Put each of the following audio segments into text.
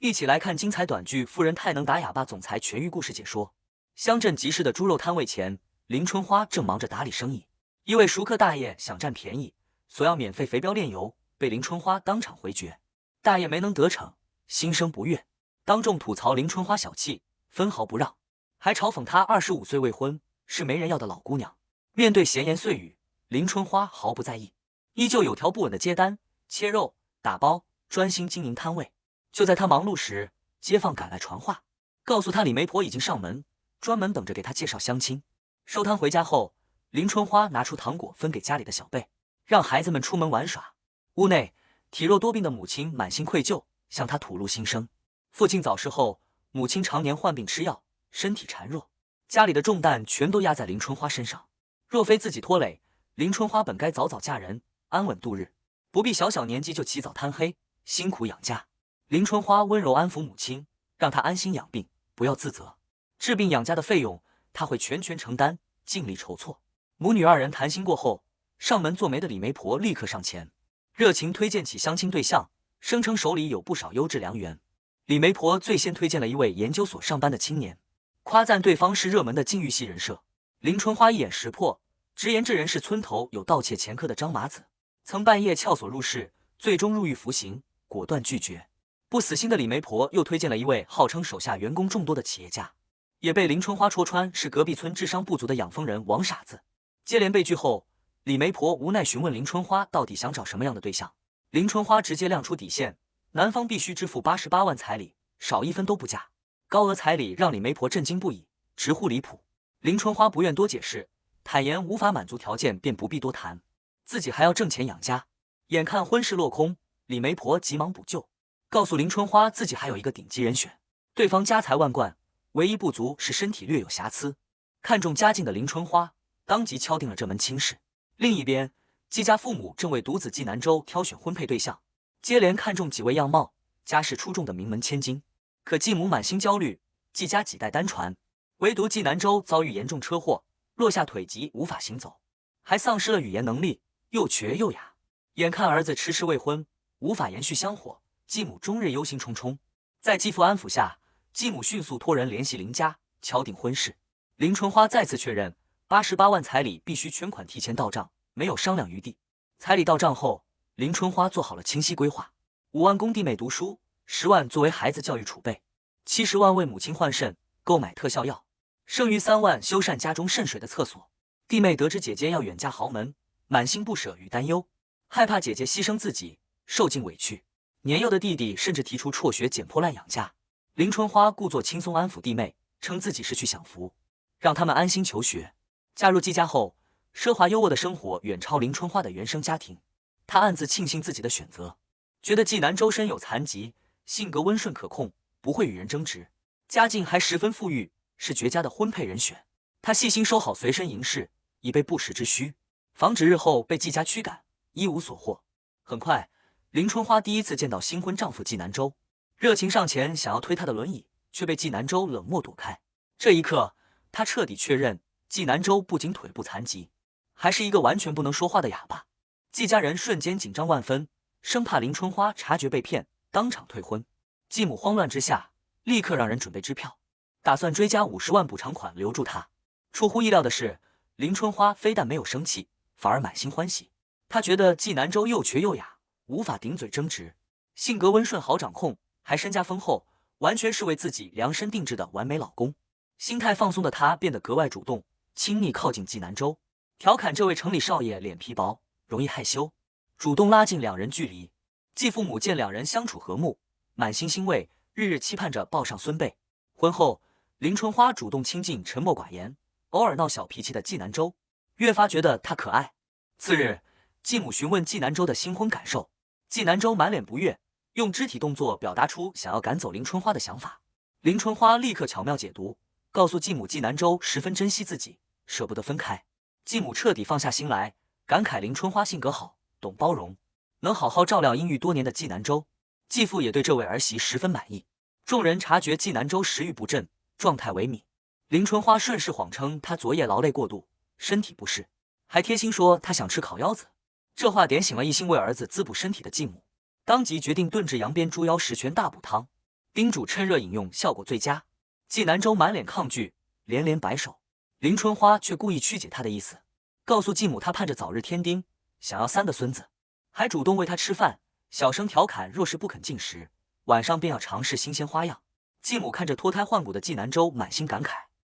一起来看精彩短剧《夫人太能打哑巴》总裁全域故事解说。乡镇集市的猪肉摊位前，林春花正忙着打理生意。一位熟客大爷想占便宜，索要免费肥膘炼油，被林春花当场回绝。大爷没能得逞，心生不悦，当众吐槽林春花小气，分毫不让，还嘲讽她25岁未婚，是没人要的老姑娘。面对闲言碎语，林春花毫不在意，依旧有条不紊的接单、切肉、打包，专心经营摊位。就在他忙碌时，街坊赶来传话，告诉他李媒婆已经上门，专门等着给他介绍相亲。收摊回家后，林春花拿出糖果分给家里的小辈，让孩子们出门玩耍。屋内，体弱多病的母亲满心愧疚，向他吐露心声。父亲早逝后，母亲常年患病吃药，身体孱弱，家里的重担全都压在林春花身上。若非自己拖累，林春花本该早早嫁人，安稳度日，不必小小年纪就起早贪黑，辛苦养家。林春花温柔安抚母亲，让她安心养病，不要自责。治病养家的费用，她会全权承担，尽力筹措。母女二人谈心过后，上门做媒的李媒婆立刻上前，热情推荐起相亲对象，声称手里有不少优质良缘。李媒婆最先推荐了一位研究所上班的青年，夸赞对方是热门的禁欲系人设。林春花一眼识破，直言这人是村头有盗窃前科的张麻子，曾半夜撬锁入室，最终入狱服刑，果断拒绝。不死心的李媒婆又推荐了一位号称手下员工众多的企业家，也被林春花戳穿是隔壁村智商不足的养蜂人王傻子。接连被拒后，李媒婆无奈询问林春花到底想找什么样的对象。林春花直接亮出底线，男方必须支付88万彩礼，少一分都不嫁。高额彩礼让李媒婆震惊不已，直呼离谱。林春花不愿多解释，坦言无法满足条件便不必多谈，自己还要挣钱养家。眼看婚事落空，李媒婆急忙补救，告诉林春花自己还有一个顶级人选，对方家财万贯，唯一不足是身体略有瑕疵。看中家境的林春花当即敲定了这门亲事。另一边，季家父母正为独子季南州挑选婚配对象，接连看中几位样貌、家世出众的名门千金。可继母满心焦虑，季家几代单传，唯独季南州遭遇严重车祸，落下腿疾，无法行走，还丧失了语言能力，又瘸又哑。眼看儿子迟迟未婚，无法延续香火，继母终日忧心忡忡。在继父安抚下，继母迅速托人联系林家，敲定婚事。林春花再次确认，88万彩礼必须全款提前到账，没有商量余地。彩礼到账后，林春花做好了清晰规划：5万供弟妹读书，10万作为孩子教育储备，70万为母亲换肾购买特效药，剩余3万修缮家中渗水的厕所。弟妹得知姐姐要远嫁豪门，满心不舍与担忧，害怕姐姐牺牲自己，受尽委屈。年幼的弟弟甚至提出辍学捡破烂养家。林春花故作轻松安抚弟妹，称自己是去享福，让他们安心求学。嫁入季家后，奢华优渥的生活远超林春花的原生家庭。她暗自庆幸自己的选择，觉得季南周身有残疾，性格温顺可控，不会与人争执，家境还十分富裕，是绝佳的婚配人选。她细心收好随身银饰，以备不时之需，防止日后被季家驱赶，一无所获。很快，林春花第一次见到新婚丈夫季南周，热情上前想要推他的轮椅，却被季南周冷漠躲开。这一刻，她彻底确认季南周不仅腿部残疾，还是一个完全不能说话的哑巴。季家人瞬间紧张万分，生怕林春花察觉被骗，当场退婚。继母慌乱之下，立刻让人准备支票，打算追加50万补偿款留住她。出乎意料的是，林春花非但没有生气，反而满心欢喜。她觉得季南周又瘸又哑，无法顶嘴争执，性格温顺好掌控，还身家丰厚，完全是为自己量身定制的完美老公。心态放松的她变得格外主动，亲密靠近季南周，调侃这位城里少爷脸皮薄，容易害羞，主动拉近两人距离。继父母见两人相处和睦，满心欣慰，日日期盼着抱上孙辈。婚后，林春花主动亲近沉默寡言、偶尔闹小脾气的季南周，越发觉得他可爱。次日，继母询问季南周的新婚感受，季南周满脸不悦，用肢体动作表达出想要赶走林春花的想法。林春花立刻巧妙解读，告诉继母季南周十分珍惜自己，舍不得分开。继母彻底放下心来，感慨林春花性格好，懂包容，能好好照料阴郁多年的季南周。继父也对这位儿媳十分满意。众人察觉季南周食欲不振，状态萎靡。林春花顺势谎称她昨夜劳累过度，身体不适，还贴心说她想吃烤腰子。这话点醒了一心为儿子滋补身体的继母，当即决定炖制扬鞭猪腰十全大补汤。叮嘱趁热饮用效果最佳。纪南州满脸抗拒，连连摆手。林春花却故意曲解他的意思，告诉继母他盼着早日添丁，想要3个孙子，还主动喂他吃饭，小声调侃若是不肯进食，晚上便要尝试新鲜花样。继母看着脱胎换骨的纪南州，满心感慨。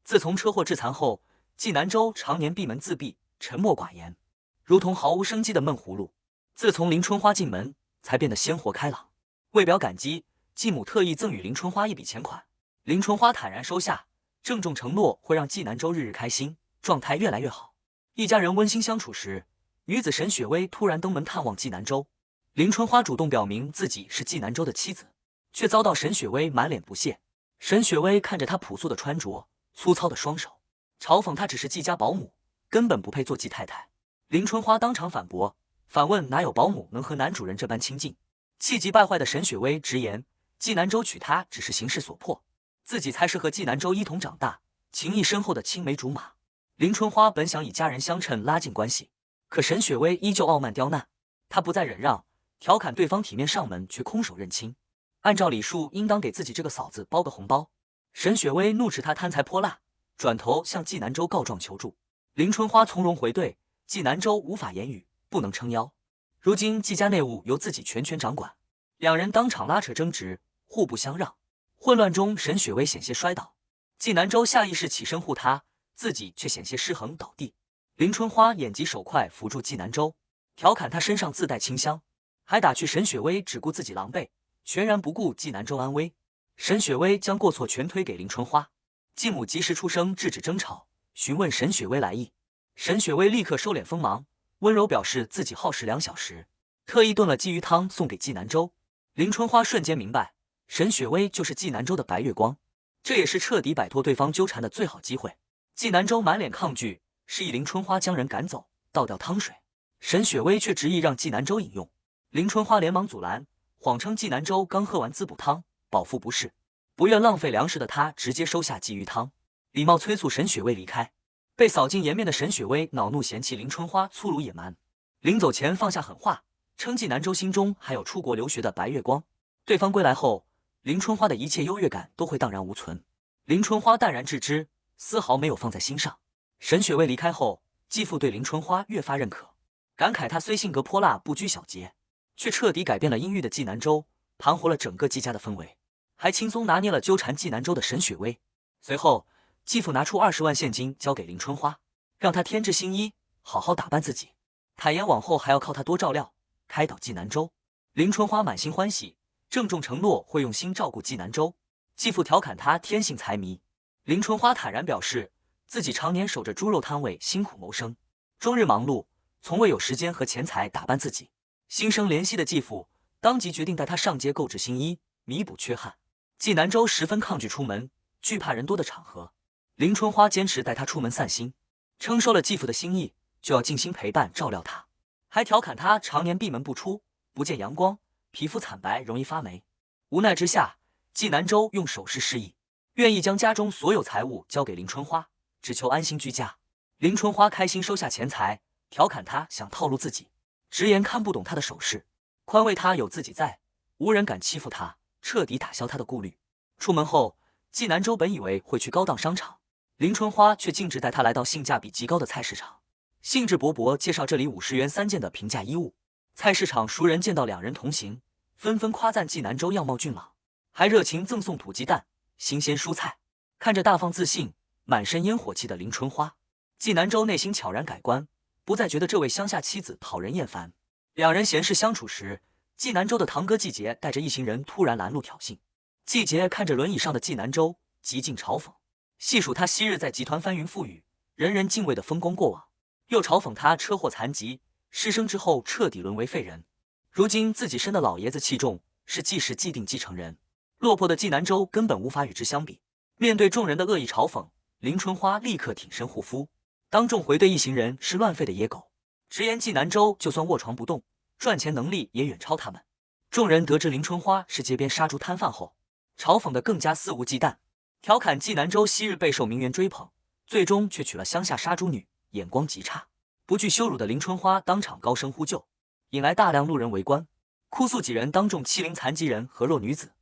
自从车祸致残后，纪南州常年闭门自闭，沉默寡言，如同毫无生机的闷葫芦。自从林春花进门，才变得鲜活开朗。为表感激，继母特意赠予林春花一笔钱款，林春花坦然收下，郑重承诺会让纪南州日日开心，状态越来越好。一家人温馨相处时，女子沈雪薇突然登门探望纪南州。林春花主动表明自己是纪南州的妻子，却遭到沈雪薇满脸不屑。沈雪薇看着她朴素的穿着，粗糙的双手，嘲讽她只是纪家保姆，根本不配做纪太太。林春花当场反驳，反问哪有保姆能和男主人这般亲近？气急败坏的沈雪薇直言，纪南州娶她只是形势所迫，自己才是和纪南州一同长大、情谊深厚的青梅竹马。林春花本想以家人相衬拉近关系，可沈雪薇依旧傲慢刁难，她不再忍让，调侃对方体面上门却空手认亲，按照礼数应当给自己这个嫂子包个红包。沈雪薇怒斥他贪财泼辣，转头向纪南州告状求助。林春花从容回怼，纪南州无法言语，不能撑腰。如今纪家内务由自己全权掌管，两人当场拉扯争执，互不相让。混乱中，沈雪薇险些摔倒，纪南州下意识起身护她，自己却险些失衡倒地。林春花眼疾手快扶住纪南州，调侃他身上自带清香，还打趣沈雪薇只顾自己狼狈，全然不顾纪南州安危。沈雪薇将过错全推给林春花，继母及时出声制止争吵，询问沈雪薇来意。沈雪薇立刻收敛锋芒，温柔表示自己耗时2小时，特意炖了鲫鱼汤送给纪南州。林春花瞬间明白，沈雪薇就是纪南州的白月光，这也是彻底摆脱对方纠缠的最好机会。纪南州满脸抗拒，示意林春花将人赶走，倒掉汤水。沈雪薇却执意让纪南州饮用，林春花连忙阻拦，谎称纪南州刚喝完滋补汤，饱腹不适，不愿浪费粮食的他直接收下鲫鱼汤，礼貌催促沈雪薇离开。被扫尽颜面的沈雪薇恼怒嫌弃林春花粗鲁野蛮，临走前放下狠话，称纪南州心中还有出国留学的白月光，对方归来后，林春花的一切优越感都会荡然无存。林春花淡然置之，丝毫没有放在心上。沈雪薇离开后，继父对林春花越发认可，感慨她虽性格泼辣不拘小节，却彻底改变了阴郁的纪南州，盘活了整个纪家的氛围，还轻松拿捏了纠缠纪南州的沈雪薇。随后继父拿出20万现金交给林春花，让她添置新衣，好好打扮自己，坦言往后还要靠她多照料，开导纪南州。林春花满心欢喜，郑重承诺会用心照顾纪南州。继父调侃她天性财迷，林春花坦然表示自己常年守着猪肉摊位辛苦谋生，终日忙碌，从未有时间和钱财打扮自己。心生怜惜的继父当即决定带她上街购置新衣，弥补缺憾。纪南州十分抗拒出门，惧怕人多的场合，林春花坚持带他出门散心，称收了继父的心意，就要尽心陪伴照料他，还调侃他常年闭门不出，不见阳光，皮肤惨白，容易发霉。无奈之下，纪南州用手势示意，愿意将家中所有财物交给林春花，只求安心居家。林春花开心收下钱财，调侃他想套路自己，直言看不懂他的手势，宽慰他有自己在，无人敢欺负他，彻底打消他的顾虑。出门后，纪南州本以为会去高档商场，林春花却径直带他来到性价比极高的菜市场，兴致勃勃介绍这里50元3件的平价衣物。菜市场熟人见到两人同行，纷纷夸赞纪南州样貌俊朗，还热情赠送土鸡蛋、新鲜蔬菜。看着大方自信、满身烟火气的林春花，纪南州内心悄然改观，不再觉得这位乡下妻子讨人厌烦。两人闲适相处时，纪南州的堂哥季杰带着一行人突然拦路挑衅。季杰看着轮椅上的纪南州，极尽嘲讽，细数他昔日在集团翻云覆雨、人人敬畏的风光过往，又嘲讽他车祸残疾、失声之后彻底沦为废人。如今自己生的老爷子器重，是季氏既定继承人，落魄的纪南州根本无法与之相比。面对众人的恶意嘲讽，林春花立刻挺身护肤，当众回对一行人是乱吠的野狗，直言纪南州就算卧床不动，赚钱能力也远超他们。众人得知林春花是街边杀猪摊贩后，嘲讽得更加肆无忌惮，调侃纪南州昔日备受名媛追捧，最终却娶了乡下杀猪女，眼光极差。不惧羞辱的林春花当场高声呼救，引来大量路人围观，哭诉几人当众欺凌残疾人和弱女子。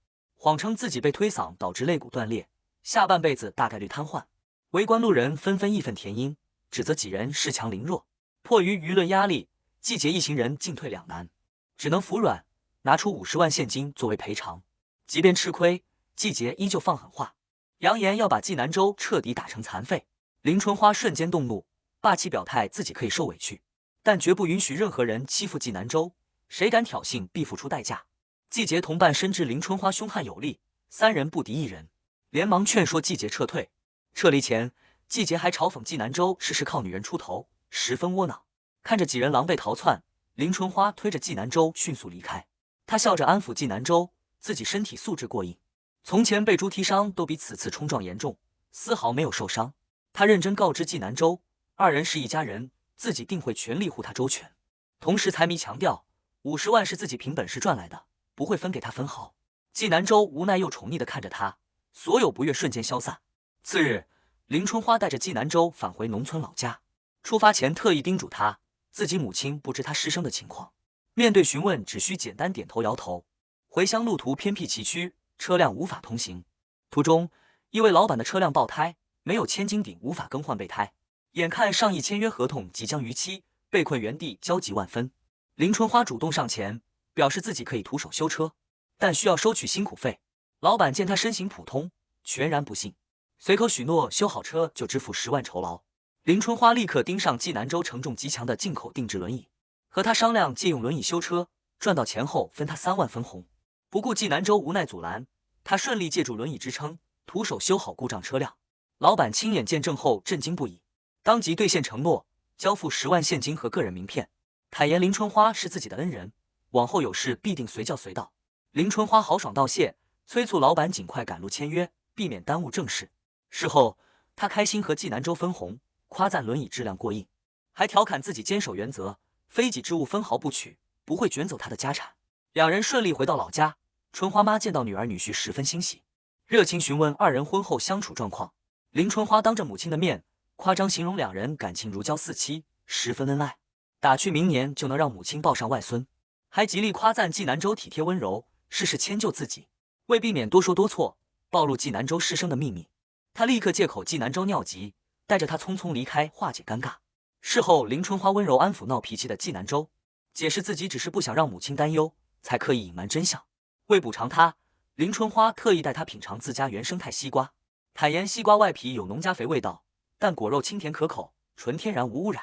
谎称自己被推搡导致肋骨断裂，下半辈子大概率瘫痪。围观路人纷纷义愤填膺，指责几人恃强凌弱。迫于舆论压力，季节一行人进退两难，只能服软，拿出50万现金作为赔偿。即便吃亏，季节依旧放狠话，扬言要把纪南州彻底打成残废。林春花瞬间动怒，霸气表态自己可以受委屈，但绝不允许任何人欺负纪南州，谁敢挑衅必付出代价。季节同伴深知林春花凶悍有力，3人不敌1人，连忙劝说季节撤退。撤离前，季节还嘲讽纪南州事事靠女人出头，十分窝囊。看着几人狼狈逃窜，林春花推着纪南州迅速离开。她笑着安抚纪南州，自己身体素质过硬，从前被猪踢伤都比此次冲撞严重，丝毫没有受伤。她认真告知纪南州，2人是一家人，自己定会全力护他周全。同时财迷强调，50万是自己凭本事赚来的，不会分给他分毫。纪南州无奈又宠溺地看着他，所有不悦瞬间消散。次日，林春花带着纪南州返回农村老家，出发前特意叮嘱他，自己母亲不知他失声的情况，面对询问只需简单点头摇头。回乡路途偏僻崎岖，车辆无法通行。途中，一位老板的车辆爆胎，没有千斤顶无法更换备胎，眼看上亿签约合同即将逾期，被困原地焦急万分。林春花主动上前，表示自己可以徒手修车，但需要收取辛苦费。老板见他身形普通，全然不信，随口许诺修好车就支付10万酬劳。林春花立刻盯上纪南州承重极强的进口定制轮椅，和他商量借用轮椅修车，赚到钱后分他3万分红。不顾纪南州无奈阻拦，他顺利借助轮椅支撑，徒手修好故障车辆。老板亲眼见证后震惊不已，当即兑现承诺，交付10万现金和个人名片，坦言林春花是自己的恩人，往后有事必定随叫随到。林春花豪爽道谢，催促老板尽快赶路签约，避免耽误正事。事后，他开心和纪南州分红，夸赞轮椅质量过硬，还调侃自己坚守原则，非己之物分毫不取，不会卷走他的家产。2人顺利回到老家，春花妈见到女儿女婿十分欣喜，热情询问2人婚后相处状况。林春花当着母亲的面夸张形容2人感情如胶似漆，十分恩爱，打去明年就能让母亲抱上外孙，还极力夸赞纪南州体贴温柔，事事迁就自己。为避免多说多错，暴露纪南州失声的秘密，他立刻借口纪南州尿急，带着他匆匆离开，化解尴尬。事后，林春花温柔安抚闹脾气的纪南州，解释自己只是不想让母亲担忧，才刻意隐瞒真相。为补偿他，林春花特意带他品尝自家原生态西瓜，坦言西瓜外皮有农家肥味道，但果肉清甜可口，纯天然无污染。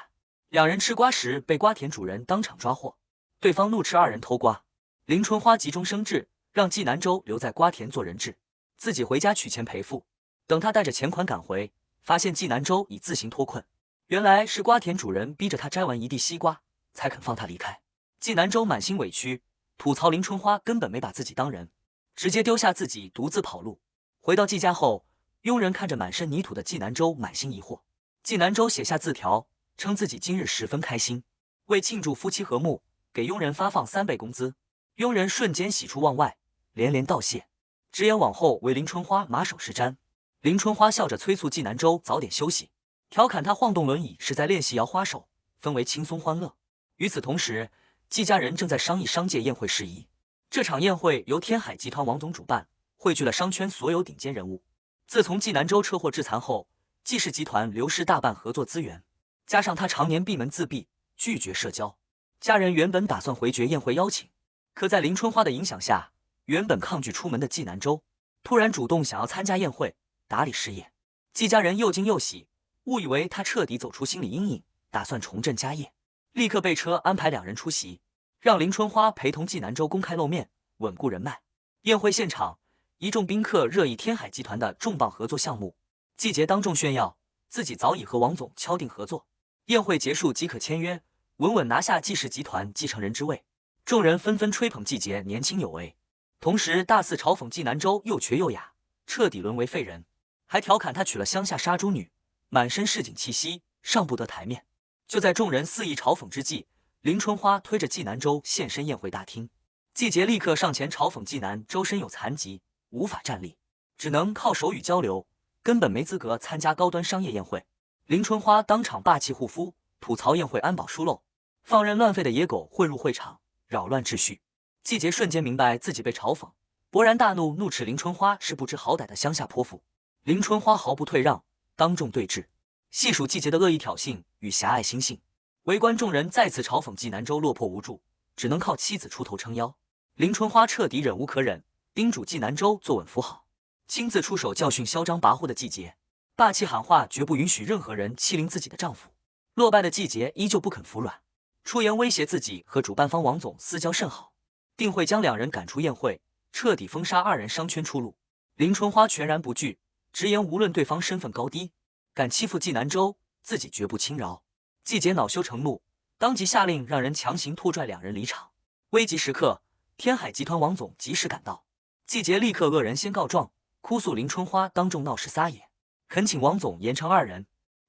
2人吃瓜时被瓜田主人当场抓获，对方怒斥2人偷瓜。林春花急中生智，让纪南州留在瓜田做人质，自己回家取钱赔付。等他带着钱款赶回，发现纪南州已自行脱困，原来是瓜田主人逼着他摘完一地西瓜，才肯放他离开。纪南州满心委屈，吐槽林春花根本没把自己当人，直接丢下自己独自跑路。回到纪家后，佣人看着满身泥土的纪南州满心疑惑。纪南州写下字条，称自己今日十分开心，为庆祝夫妻和睦，给佣人发放3倍工资。佣人瞬间喜出望外，连连道谢，直言往后为林春花马首是瞻。林春花笑着催促纪南州早点休息，调侃他晃动轮椅是在练习摇花手，氛围轻松欢乐。与此同时，纪家人正在商议商界宴会事宜。这场宴会由天海集团王总主办，汇聚了商圈所有顶尖人物。自从纪南州车祸致残后，纪氏集团流失大半合作资源，加上他常年闭门自闭，拒绝社交，家人原本打算回绝宴会邀请，可在林春花的影响下，原本抗拒出门的纪南州突然主动想要参加宴会，打理事业。纪家人又惊又喜，误以为他彻底走出心理阴影，打算重振家业，立刻备车安排2人出席，让林春花陪同纪南州公开露面，稳固人脉。宴会现场，一众宾客热议天海集团的重磅合作项目，纪杰当众炫耀自己早已和王总敲定合作，宴会结束即可签约，稳稳拿下纪氏集团继承人之位。众人纷纷吹捧纪杰年轻有为，同时大肆嘲讽纪南州又瘸又哑，彻底沦为废人，还调侃他娶了乡下杀猪女，满身市井气息，上不得台面。就在众人肆意嘲讽之际，林春花推着纪南州现身宴会大厅，纪杰立刻上前嘲讽纪南州身有残疾，无法站立，只能靠手语交流，根本没资格参加高端商业宴会。林春花当场霸气护肤，吐槽宴会安保疏漏，放任乱吠的野狗混入会场，扰乱秩序。纪杰瞬间明白自己被嘲讽，勃然大怒，怒斥林春花是不知好歹的乡下泼妇。林春花毫不退让，当众对峙，细数季节的恶意挑衅与狭隘心性。围观众人再次嘲讽纪南州落魄无助，只能靠妻子出头撑腰。林春花彻底忍无可忍，叮嘱纪南州坐稳扶好，亲自出手教训嚣张跋扈的季节，霸气喊话绝不允许任何人欺凌自己的丈夫。落败的季节依旧不肯服软，出言威胁自己和主办方王总私交甚好，定会将两人赶出宴会，彻底封杀二人商圈出路。林春花全然不惧，直言无论对方身份高低，敢欺负纪南州，自己绝不轻饶。季节恼羞成怒，当即下令让人强行拖拽两人离场。危急时刻，天海集团王总及时赶到，季节立刻恶人先告状，哭诉林春花当众闹事撒野，恳请王总严惩二人。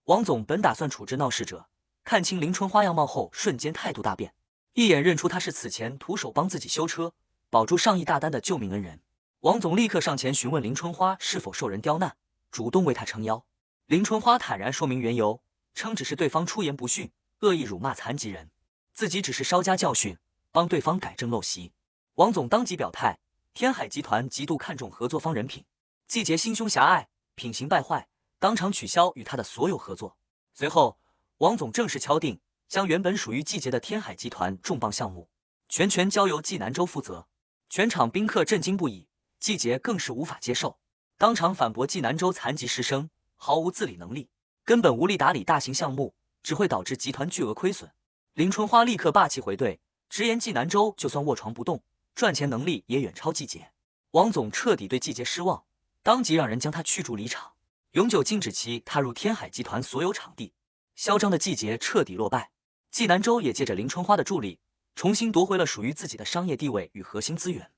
王总本打算处置闹事者，看清林春花样貌后，瞬间态度大变，一眼认出他是此前徒手帮自己修车、保住上亿大单的救命恩人。王总立刻上前询问林春花是否受人刁难，主动为他撑腰。林春花坦然说明缘由，称只是对方出言不逊，恶意辱骂残疾人，自己只是稍加教训，帮对方改正陋习。王总当即表态，天海集团极度看重合作方人品，季节心胸狭隘，品行败坏，当场取消与他的所有合作。随后，王总正式敲定，将原本属于季节的天海集团重磅项目全权交由纪南州负责。全场宾客震惊不已，季节更是无法接受，当场反驳纪南州残疾师生毫无自理能力，根本无力打理大型项目，只会导致集团巨额亏损。林春花立刻霸气回怼，直言纪南州就算卧床不动，赚钱能力也远超季节。王总彻底对季节失望，当即让人将他驱逐离场，永久禁止其踏入天海集团所有场地。嚣张的季节彻底落败，纪南州也借着林春花的助力，重新夺回了属于自己的商业地位与核心资源。